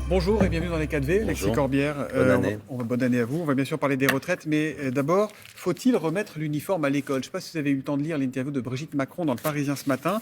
Bonjour et bienvenue dans les 4V, Alexis Bonjour. Corbière. Bonne année. Bonne année à vous. On va bien sûr parler des retraites, mais d'abord, faut-il remettre l'uniforme à l'école? Je ne sais pas si vous avez eu le temps de lire l'interview de Brigitte Macron dans Le Parisien ce matin.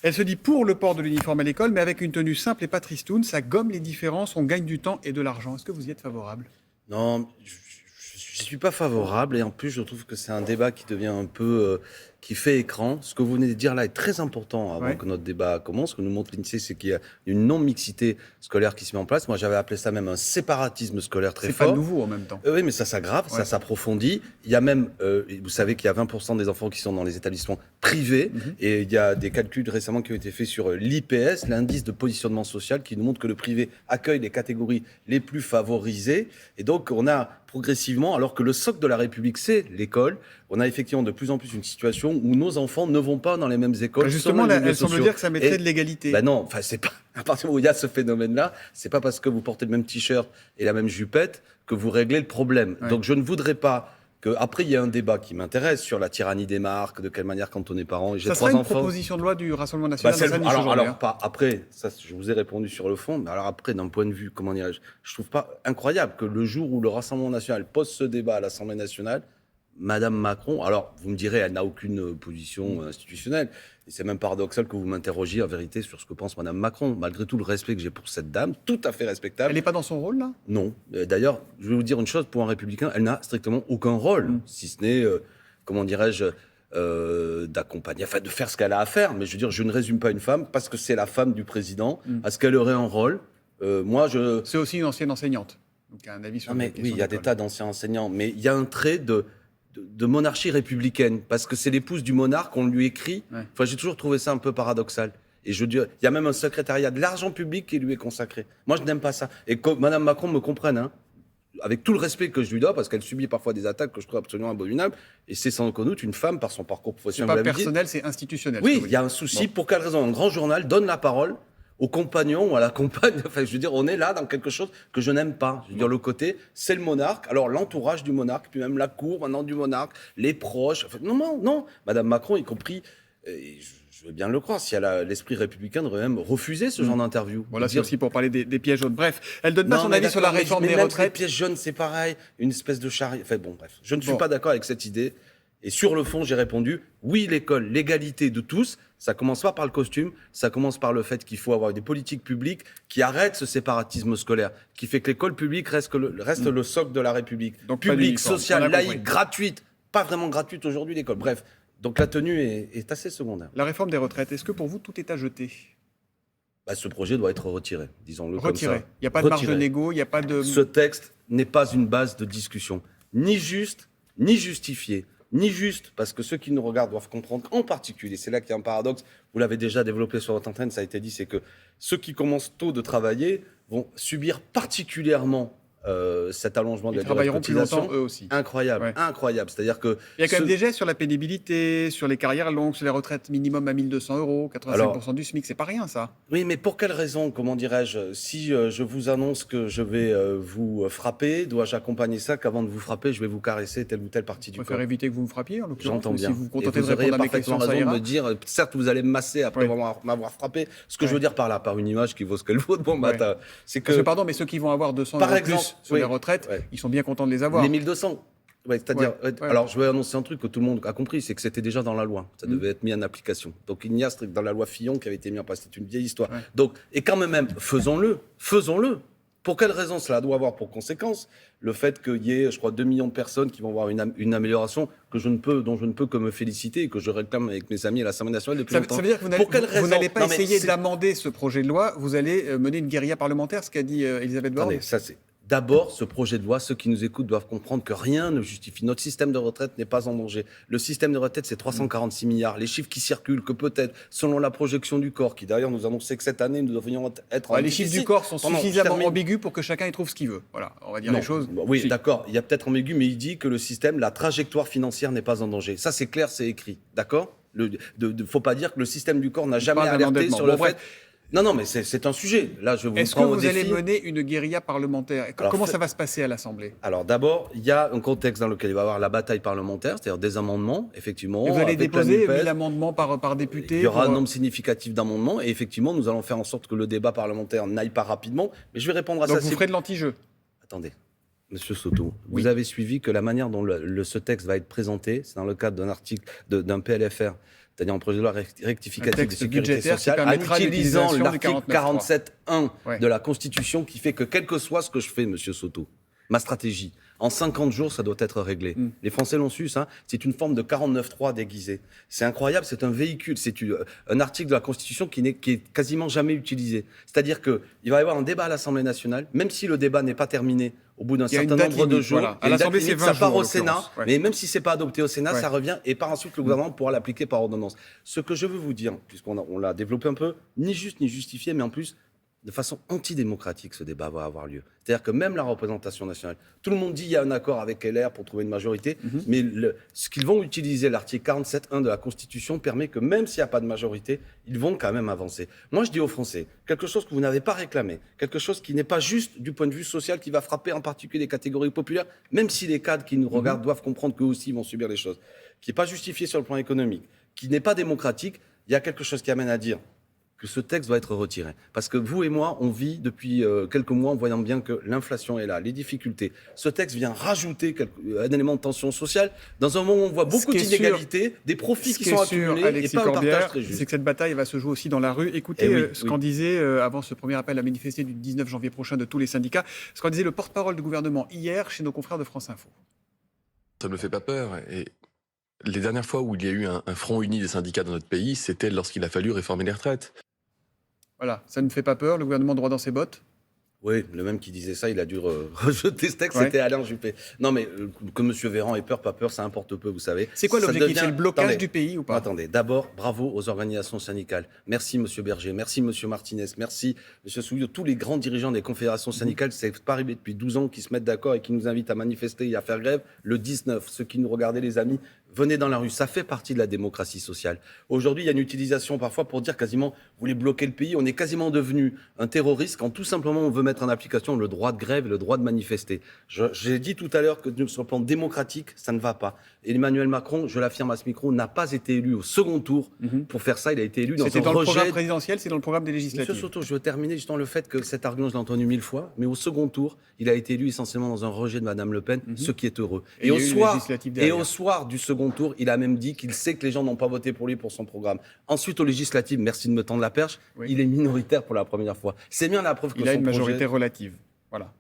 Elle se dit pour le port de l'uniforme à l'école, mais avec une tenue simple et pas tristoune. Ça gomme les différences, on gagne du temps et de l'argent. Est-ce que vous y êtes favorable? Non, je suis pas favorable et en plus je trouve que c'est un débat qui devient un peu qui fait écran. Ce que vous venez de dire là est très important avant que notre débat commence. Ce que nous montre l'INSEE, c'est qu'il y a une non-mixité scolaire qui se met en place. Moi, j'avais appelé ça même un séparatisme scolaire très fort. C'est pas nouveau en même temps. Oui, mais ça s'aggrave, ça s'approfondit. Il y a même, vous savez qu'il y a 20% des enfants qui sont dans les établissements privés. Et il y a des calculs récemment qui ont été faits sur l'IPS, l'indice de positionnement social, qui nous montre que le privé accueille les catégories les plus favorisées. Et donc, on a progressivement, alors que le socle de la République, c'est l'école, on a effectivement de plus en plus une situation où nos enfants ne vont pas dans les mêmes écoles. Justement, là, elle semble dire que ça mettrait de l'égalité. Ben non, c'est pas, à partir du moment où il y a ce phénomène-là, c'est pas parce que vous portez le même t-shirt et la même jupette que vous réglez le problème. Donc je ne voudrais pas qu'après il y ait un débat qui m'intéresse sur la tyrannie des marques, de quelle manière quand on est parent. Ça serait une proposition de loi du Rassemblement national. Alors pas après, ça je vous ai répondu sur le fond, mais alors après d'un point de vue, comment dirais-je, je trouve pas incroyable que le jour où le Rassemblement national pose ce débat à l'Assemblée nationale, Madame Macron, alors vous me direz, elle n'a aucune position institutionnelle, et c'est même paradoxal que vous m'interrogiez en vérité sur ce que pense Madame Macron, malgré tout le respect que j'ai pour cette dame, tout à fait respectable. Elle n'est pas dans son rôle là? Non. D'ailleurs, je vais vous dire une chose, pour un républicain, elle n'a strictement aucun rôle, si ce n'est, comment dirais-je, d'accompagner, enfin de faire ce qu'elle a à faire, mais je veux dire, je ne résume pas une femme parce que c'est la femme du président, à ce qu'elle aurait un rôle. C'est aussi une ancienne enseignante. Donc, un avis sur oui, il y a des tas d'anciens enseignants, mais il y a un trait de monarchie républicaine, parce que c'est l'épouse du monarque, on lui écrit. Enfin, j'ai toujours trouvé ça un peu paradoxal. Et je dis, il y a même un secrétariat de l'argent public qui lui est consacré. Moi, je n'aime pas ça. Et que Madame Macron me comprenne, hein, avec tout le respect que je lui dois, parce qu'elle subit parfois des attaques que je trouve absolument abominables, et c'est sans aucun doute une femme par son parcours professionnel. C'est pas personnel, c'est institutionnel. Oui, il y a un souci. Pour quelle raison? Un grand journal donne la parole au compagnon ou à la compagne. Enfin, je veux dire, on est là dans quelque chose que je n'aime pas. Je veux dire, le côté, c'est le monarque. Alors, l'entourage du monarque, puis même la cour maintenant du monarque, les proches. Enfin, non. Madame Macron, y compris, je veux bien le croire, si elle a l'esprit républicain, devrait même refuser ce genre d'interview. Voilà, c'est aussi pour parler des pièges jaunes. Bref, elle donne pas son avis sur la réforme des retraites. Les pièges jaunes, c'est pareil. Une espèce de charrière. Enfin, bon, bref. Je ne suis pas d'accord avec cette idée. Et sur le fond, j'ai répondu, oui, l'école, l'égalité de tous, ça commence pas par le costume, ça commence par le fait qu'il faut avoir des politiques publiques qui arrêtent ce séparatisme scolaire, qui fait que l'école publique reste le socle de la République. Donc, publique, sociale, laïque, gratuite, pas vraiment gratuite aujourd'hui l'école. Bref, donc la tenue est assez secondaire. La réforme des retraites, est-ce que pour vous, tout est à jeter? Ce projet doit être retiré, disons-le comme ça. Retiré. Il n'y a pas de marge de négo, il n'y a pas de... Ce texte n'est pas une base de discussion, ni juste, ni justifié. Ni juste, parce que ceux qui nous regardent doivent comprendre, en particulier, c'est là qu'il y a un paradoxe, vous l'avez déjà développé sur votre antenne, ça a été dit, c'est que ceux qui commencent tôt de travailler vont subir particulièrement cet allongement de la durée de cotisation. Plus longtemps, eux aussi. Incroyable. C'est-à-dire que... Il y a quand même des gestes sur la pénibilité, sur les carrières longues, sur les retraites minimum à 1 200 €, 85% du SMIC, c'est pas rien ça. Oui, mais pour quelle raison, comment dirais-je, si je vous annonce que je vais vous frapper, dois-je accompagner ça qu'avant de vous frapper, je vais vous caresser telle ou telle partie du corps? Je préfère éviter que vous me frappiez, en l'occurrence. J'entends bien. Si vous vous contentez de répondre à mes questions, ça ira. De me dire, certes, vous allez me masser après m'avoir frappé. Ce que je veux dire par là, par une image qui vaut ce qu'elle vaut de bon matin, c'est que... Pardon, mais ceux qui vont avoir 200 € plus sur les retraites, ils sont bien contents de les avoir. Les 1200. C'est-à-dire, alors je vais annoncer un truc que tout le monde a compris, c'est que c'était déjà dans la loi, ça devait être mis en application. Donc il n'y a dans la loi Fillon qui avait été mis en place, c'est une vieille histoire. Donc, et quand même, faisons-le. Pour quelle raison cela doit avoir pour conséquence le fait qu'il y ait, je crois, 2 millions de personnes qui vont avoir une amélioration dont je ne peux que me féliciter et que je réclame avec mes amis à l'Assemblée nationale depuis longtemps. Ça veut dire que vous n'allez pas essayer d'amender ce projet de loi, vous allez mener une guérilla parlementaire, ce qu'a dit Elisabeth Borne. Attendez, ça c'est... D'abord, ce projet de loi, ceux qui nous écoutent doivent comprendre que rien ne justifie. Notre système de retraite n'est pas en danger. Le système de retraite, c'est 346 milliards. Les chiffres qui circulent, que peut-être, selon la projection du corps, qui d'ailleurs nous annonçait que cette année, nous devrions être... les chiffres du corps sont suffisamment ambigus pour que chacun y trouve ce qu'il veut. Voilà, on va dire les choses. Oui, d'accord, il y a peut-être ambigu, mais il dit que le système, la trajectoire financière n'est pas en danger. Ça, c'est clair, c'est écrit, d'accord ? Faut pas dire que le système du corps n'a jamais alerté sur le fait... Non, mais c'est un sujet. Là, je vous Est-ce que prends au vous défi. allez mener une guérilla parlementaire? Alors, Comment ça va se passer à l'Assemblée? Alors d'abord, il y a un contexte dans lequel il va y avoir la bataille parlementaire, c'est-à-dire des amendements, effectivement. Et vous allez avec la déposer NUPES. 1000 amendements par député? Il y aura un nombre significatif d'amendements et effectivement, nous allons faire en sorte que le débat parlementaire n'aille pas rapidement. Mais je vais répondre à Donc ça. vous ferez de l'anti-jeu? Attendez, Monsieur Soto, Oui. vous avez suivi que la manière dont ce texte va être présenté, c'est dans le cadre d'un article, d'un PLFR, c'est-à-dire un projet de loi rectificatif de texte sécurité budgétaire qui sociale, en permettra utilisant l'utilisation du l'article 47.1 Ouais. de la Constitution qui fait que quel que soit ce que je fais, Monsieur Soto, ma stratégie, en 50 jours, ça doit être réglé. Les Français l'ont su, ça. C'est une forme de 49.3 déguisé. C'est incroyable, c'est un véhicule, c'est un article de la Constitution qui est quasiment jamais utilisé. C'est-à-dire qu'il va y avoir un débat à l'Assemblée nationale, même si le débat n'est pas terminé au bout d'un Il y a certain une date nombre de limite, jours. voilà. Il y a À une date l'Assemblée, limite, c'est 20 ça part jours, en au Sénat, l'occurrence. Ouais. mais même si c'est pas adopté au Sénat, Ouais. ça revient et par ensuite le gouvernement pourra l'appliquer par ordonnance. Ce que je veux vous dire, puisqu'on l'a développé un peu, ni juste ni justifié, mais en plus de façon antidémocratique, ce débat va avoir lieu. C'est-à-dire que même la représentation nationale, tout le monde dit qu'il y a un accord avec LR pour trouver une majorité, mais ce qu'ils vont utiliser, l'article 47.1 de la Constitution, permet que même s'il n'y a pas de majorité, ils vont quand même avancer. Moi, je dis aux Français, quelque chose que vous n'avez pas réclamé, quelque chose qui n'est pas juste du point de vue social, qui va frapper en particulier les catégories populaires, même si les cadres qui nous regardent doivent comprendre qu'eux aussi vont subir les choses, qui n'est pas justifié sur le plan économique, qui n'est pas démocratique, il y a quelque chose qui amène à dire que ce texte doit être retiré. Parce que vous et moi, on vit depuis quelques mois en voyant bien que l'inflation est là, les difficultés. Ce texte vient rajouter un élément de tension sociale dans un moment où on voit beaucoup d'inégalités, des profits qui sont accumulés et pas un partage très juste. C'est que cette bataille va se jouer aussi dans la rue. Écoutez ce qu'en disait, avant ce premier appel à manifester du 19 janvier prochain de tous les syndicats, ce qu'en disait le porte-parole du gouvernement hier chez nos confrères de France Info. Ça ne me fait pas peur. Et les dernières fois où il y a eu un front uni des syndicats dans notre pays, c'était lorsqu'il a fallu réformer les retraites. Voilà, ça ne fait pas peur, le gouvernement droit dans ses bottes? Oui, le même qui disait ça, il a dû rejeter ce texte, c'était Alain Juppé. Non mais que M. Véran ait peur, pas peur, ça importe peu, vous savez. C'est quoi l'objectif? C'est le blocage du pays ou pas? Attendez, d'abord, bravo aux organisations syndicales. Merci M. Berger, merci M. Martinez, merci M. Souillot, tous les grands dirigeants des confédérations syndicales, c'est pas arrivé depuis 12 ans, qui se mettent d'accord et qui nous invitent à manifester et à faire grève. Le 19, ceux qui nous regardaient, les amis, venez dans la rue, ça fait partie de la démocratie sociale. Aujourd'hui, il y a une utilisation parfois pour dire quasiment, vous voulez bloquer le pays, on est quasiment devenu un terroriste quand tout simplement on veut mettre en application le droit de grève et le droit de manifester. J'ai dit tout à l'heure que sur le plan démocratique, ça ne va pas. Et Emmanuel Macron, je l'affirme à ce micro, n'a pas été élu au second tour pour faire ça, il a été élu dans un rejet. C'était dans le programme présidentiel, c'est dans le programme des législatives. Monsieur Soto, je veux terminer justement le fait que cet argument, je l'ai entendu 1000 fois, mais au second tour, il a été élu essentiellement dans un rejet de Madame Le Pen, ce qui est heureux. Et au soir du second tour, il a même dit qu'il sait que les gens n'ont pas voté pour lui pour son programme. Ensuite, aux législatives, merci de me tendre la perche, il est minoritaire pour la première fois. C'est bien la preuve que il a une majorité relative. Voilà.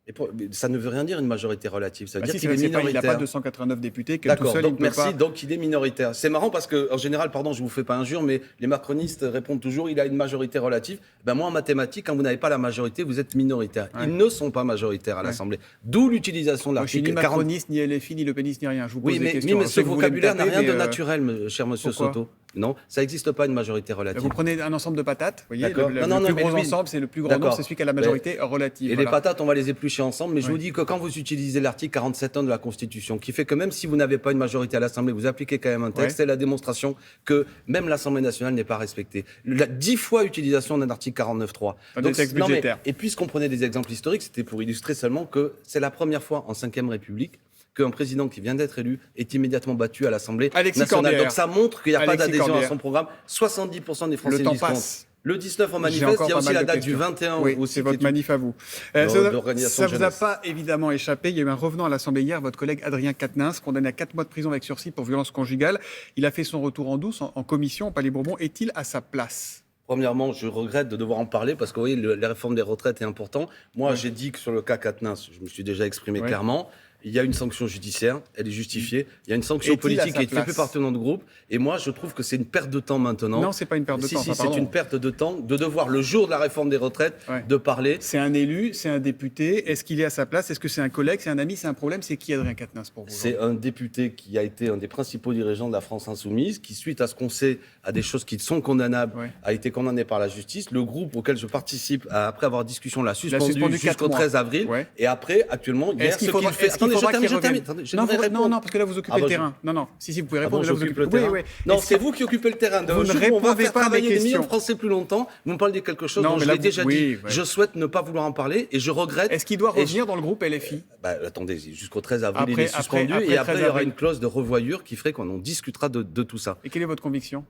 Mais ça ne veut rien dire une majorité relative. Ça veut dire si, qu'il est minoritaire. Il n'a pas 289 députés. D'accord, tout seul, donc il merci. pas... Donc il est minoritaire. C'est marrant parce que en général, pardon, je vous fais pas injure, mais les macronistes répondent toujours il a une majorité relative. Ben moi en mathématiques, quand vous n'avez pas la majorité, vous êtes minoritaire. Ouais. Ils ne sont pas majoritaires à l'Assemblée. D'où l'utilisation de l'article 40. Ni macroniste, ni LFI, ni Le Peniste, ni rien. Je vous pose des questions. Mais ce vocabulaire n'a rien de naturel, cher Monsieur Soto. Non, ça n'existe pas une majorité relative. Vous prenez un ensemble de patates, vous voyez, le plus gros ensemble, c'est le plus grand nombre, c'est celui qui a la majorité relative. Et les patates, on va les éplucher ensemble, mais je vous dis que quand vous utilisez l'article 47.1 de la Constitution, qui fait que même si vous n'avez pas une majorité à l'Assemblée, vous appliquez quand même un texte, c'est la démonstration que même l'Assemblée nationale n'est pas respectée. 10 fois utilisation d'un article 49.3. Donc, texte budgétaire. Et puisqu'on prenait des exemples historiques, c'était pour illustrer seulement que c'est la première fois en 5e République qu'un président qui vient d'être élu est immédiatement battu à l'Assemblée nationale. Donc ça montre qu'il n'y a pas d'adhésion à son programme. 70% des Français disent contre. Le 19, on manifeste. Il y a aussi la date du 21. Oui, c'est votre manif à vous. Ça ne vous a pas évidemment échappé. Il y a eu un revenant à l'Assemblée hier, votre collègue Adrien Quatennens, condamné à 4 mois de prison avec sursis pour violence conjugale. Il a fait son retour en douce en commission au Palais Bourbon. Est-il à sa place ? Premièrement, je regrette de devoir en parler parce que vous voyez, la réforme des retraites est importante. Moi, j'ai dit que sur le cas Quatennens, je me suis déjà exprimé clairement. Il y a une sanction judiciaire, elle est justifiée. Il y a une sanction politique qui est faite plus par tenant de groupe. Et moi, je trouve que c'est une perte de temps maintenant. Non, c'est pas une perte de temps. Si, c'est une perte de temps de devoir, le jour de la réforme des retraites, de parler. C'est un élu, c'est un député. Est-ce qu'il est à sa place? Est-ce que c'est un collègue, c'est un ami, c'est un problème? C'est qui Adrien Quatennens pour vous? C'est un député qui a été un des principaux dirigeants de la France Insoumise, qui, suite à ce qu'on sait, à des choses qui sont condamnables, a été condamné par la justice. Le groupe auquel je participe, après avoir discussion, l'a suspendu jusqu'au 13 avril. Et après, actuellement, hier, ce qu'il fait... attendez, je faudra termine, qu'il je termine. revienne. Attendez, je Non, devrais non, répondre. non, parce que là, vous occupez Ah bah, le terrain. Non, si, vous pouvez Ah bon, répondre. là, vous j'occupe occupez le terrain. Oui. Non, Est-ce c'est que- vous qui occupez le terrain. Vous ne On va répondez faire pas à mes travailler des millions questions. de Français plus longtemps. Vous me parlez de quelque chose Non, dont mais je là, l'ai déjà oui, dit. ouais. Je souhaite ne pas vouloir en parler et je regrette. Est-ce qu'il doit Et revenir dans le groupe LFI? Attendez, jusqu'au 13 avril, il Après- est suspendu après et après, 13 il y aura avril. une clause de revoyure qui ferait qu'on en discutera de tout ça. Et quelle est votre conviction?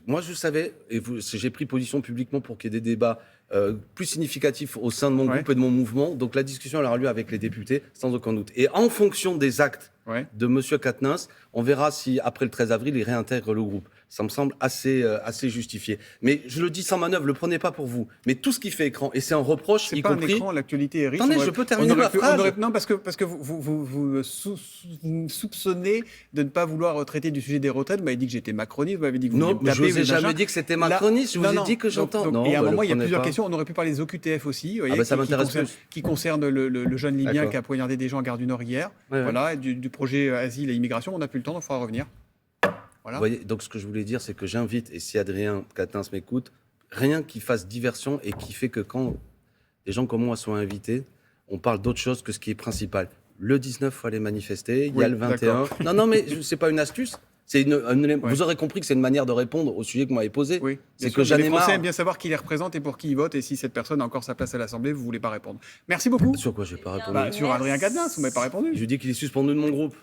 Moi, je savais, et j'ai pris position publiquement pour qu'il y ait des débats plus significatifs au sein de mon Ouais. groupe et de mon mouvement. Donc la discussion elle aura lieu avec les députés, sans aucun doute. Et en fonction des actes Ouais. de M. Quatennens, on verra si, après le 13 avril, il réintègre le groupe. Ça me semble assez justifié. Mais je le dis sans manœuvre, le prenez pas pour vous. Mais tout ce qui fait écran, et c'est un reproche, C'est y pas un compris... écran, l'actualité est riche. Attendez, On aurait- je peux terminer on aurait ma pu- phrase. Non, parce que vous soupçonnez de ne pas vouloir traiter du sujet des retraites. Vous m'avez dit que j'étais macroniste, vous m'avez dit que vous Non, vouliez me mais je taper, vous ai machin. jamais dit que c'était Là- macroniste, je vous Non, ai non. dit que j'entends. Donc, Non, et à un bah, moment, il y a le plusieurs prenez questions. On aurait pu parler des OQTF aussi, vous voyez, bah, ça m'intéresse qui concerne le jeune Libyen D'accord. qui a poignardé des gens en gare du Nord hier. Ouais, ouais. Voilà, et du projet asile et immigration. On n'a plus le temps, donc il faudra revenir. Voilà. Vous voyez, donc ce que je voulais dire, c'est que j'invite, et si Adrien Quatennens m'écoute, rien qui fasse diversion et qui fait que quand des gens comme moi sont invités, on parle d'autre chose que ce qui est principal. Le 19, il faut aller manifester, il y a Oui, le 21. d'accord. Non, mais c'est pas une astuce. Vous aurez compris que c'est une manière de répondre au sujet que vous m'avez posé. Oui, C'est bien que sûr, mais j'en ai les Français marre. aiment bien savoir qui les représente et pour qui ils votent, et si cette personne a encore sa place à l'Assemblée, vous ne voulez pas répondre. Merci beaucoup. Sur quoi j'ai pas répondu Bah, sur Adrien Quatennens, vous ne m'avez pas répondu. Je lui dis qu'il est suspendu de mon groupe.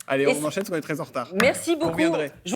Allez, Et on enchaîne parce qu'on est très en retard. Merci Vous beaucoup. reviendrez.